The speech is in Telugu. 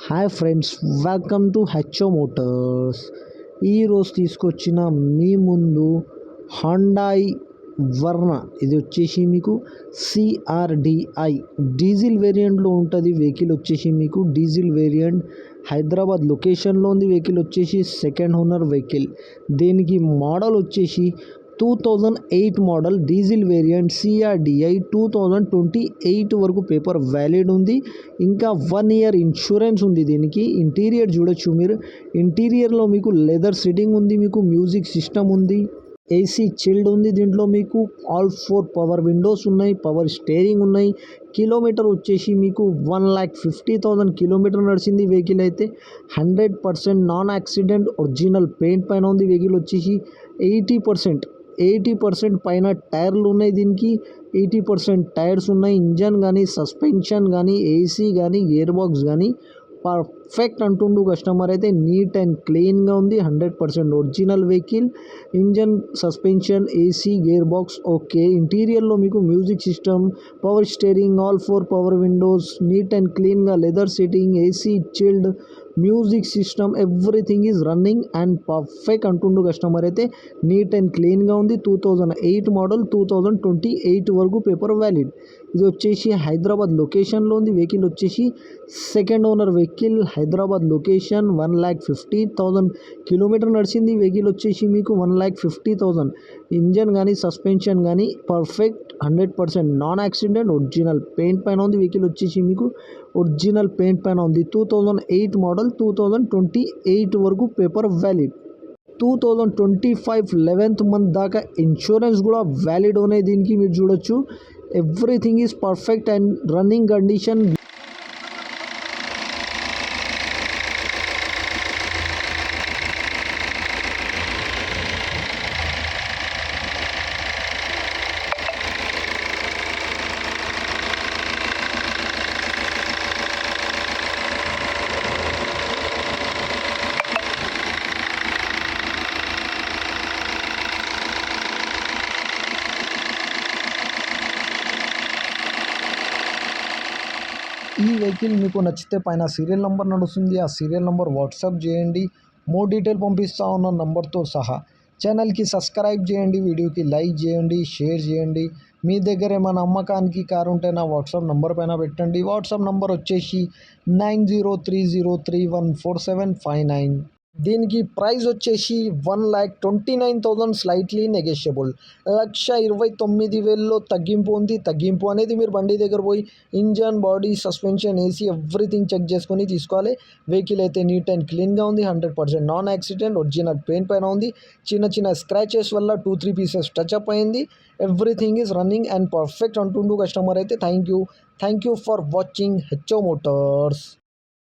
Hi friends, welcome to HO Motors. ఈరోజు తీసుకొచ్చిన మీ ముందు హుండాయ్ వర్నా. ఇది వచ్చేసి మీకు సిఆర్డిఐ డీజిల్ వేరియంట్లో ఉంటుంది. వెహికల్ వచ్చేసి మీకు డీజిల్ వేరియంట్, హైదరాబాద్ లొకేషన్లో ఉంది. వెహికల్ వచ్చేసి సెకండ్ ఓనర్ వెహికల్. దీనికి మోడల్ వచ్చేసి 2008 మోడల్ డీజిల్ వేరియంట్ సిఆర్డిఐ 2028 వరకు పేపర్ వ్యాలిడ్ ఉంది. ఇంకా 1 ఇయర్ ఇన్సూరెన్స్ ఉంది. దీనికి ఇంటీరియర్ చూడొచ్చు మీరు. ఇంటీరియర్లో మీకు లెదర్ సిట్టింగ్ ఉంది, మీకు మ్యూజిక్ సిస్టమ్ ఉంది, ఏసీ చిల్డ్ ఉంది. దీంట్లో మీకు ఆల్ 4 పవర్ విండోస్ ఉన్నాయి, పవర్ స్టీరింగ్ ఉన్నాయి. కిలోమీటర్ వచ్చేసి మీకు 1,50,000 కిలోమీటర్ నడిచింది. వెహికల్ అయితే 100% నాన్ యాక్సిడెంట్ ఒరిజినల్ పెయింట్ పైన ఉంది. వెహికల్ వచ్చేసి 80% పైన టైర్లు ఉన్నాయి. దీనికి 80% టైర్స్ ఉన్నాయి. ఇంజన్ కానీ, సస్పెన్షన్ కానీ, ఏసీ కానీ, గేర్ బాక్స్ కానీ పర్ఫెక్ట్ అంటుండు కస్టమర్. అయితే నీట్ అండ్ క్లీన్గా ఉంది. 100% original vehicle. Engine, suspension, AC, gear box okay. ఇంటీరియర్లో మీకు music system, power steering, all 4 power windows, neat and క్లీన్గా leather sitting, AC chilled, music system, everything is running and perfect అంటుండు కస్టమర్. అయితే నీట్ అండ్ క్లీన్గా ఉంది. 2008 మోడల్, 2028 వరకు పేపర్ వ్యాలిడ్. ఇది వచ్చేసి హైదరాబాద్ లొకేషన్లో ఉంది. వెహికల్ వచ్చేసి second owner vehicle, Hyderabad location. 1,50,000 kilometre నడిచింది. వెహికల్ వచ్చేసి మీకు 1,50,000. ఇంజన్ కానీ, సస్పెన్షన్ కానీ perfect, 100% non accident original paint పైన ఉంది. వెహికల్ వచ్చేసి మీకు ఒరిజినల్ పెయింట్ పైన ఉంది. 2008 మోడల్, 2028 వరకు పేపర్ వ్యాలిడ్. 2025 11th మంత్ దాకా ఇన్సూరెన్స్ కూడా వ్యాలిడ్ ఉన్నాయి. దీనికి మీరు చూడొచ్చు. Everything is perfect and running condition. ఈ వెహికల్ మీకు నచ్చితే పైన సీరియల్ నెంబర్ నడుస్తుంది. ఆ సీరియల్ నెంబర్ వాట్సాప్ చేయండి. మోర్ డీటెయిల్ పంపిస్తా ఉన్న నంబర్తో సహా. ఛానల్కి సబ్స్క్రైబ్ చేయండి, వీడియోకి లైక్ చేయండి, షేర్ చేయండి. మీ దగ్గర ఏమైనా అమ్మకానికి కారు ఉంటే నా వాట్సాప్ నెంబర్ పైన పెట్టండి. వాట్సాప్ నెంబర్ వచ్చేసి 9030314759. దీనికి ప్రైస్ వచ్చేసి 1,29,000 స్లైట్లీ నెగోషియబుల్. 1,29,000లో తగ్గింపు ఉంది. తగ్గింపు అనేది మీరు బండి దగ్గర పోయి engine, body, suspension, AC everything check చేసుకొని తీసుకోవాలి. వెహికల్ అయితే నీట్ అండ్ క్లీన్గా ఉంది. 100% నాన్ యాక్సిడెంట్ ఒరిజినల్ పెయింట్ పైన ఉంది. చిన్న స్క్రాచెస్ వల్ల 2-3 పీసెస్ టచ్అప్ అయింది. Everything is running and perfect అంటుండు కస్టమర్. అయితే thank you for watching HO Motors.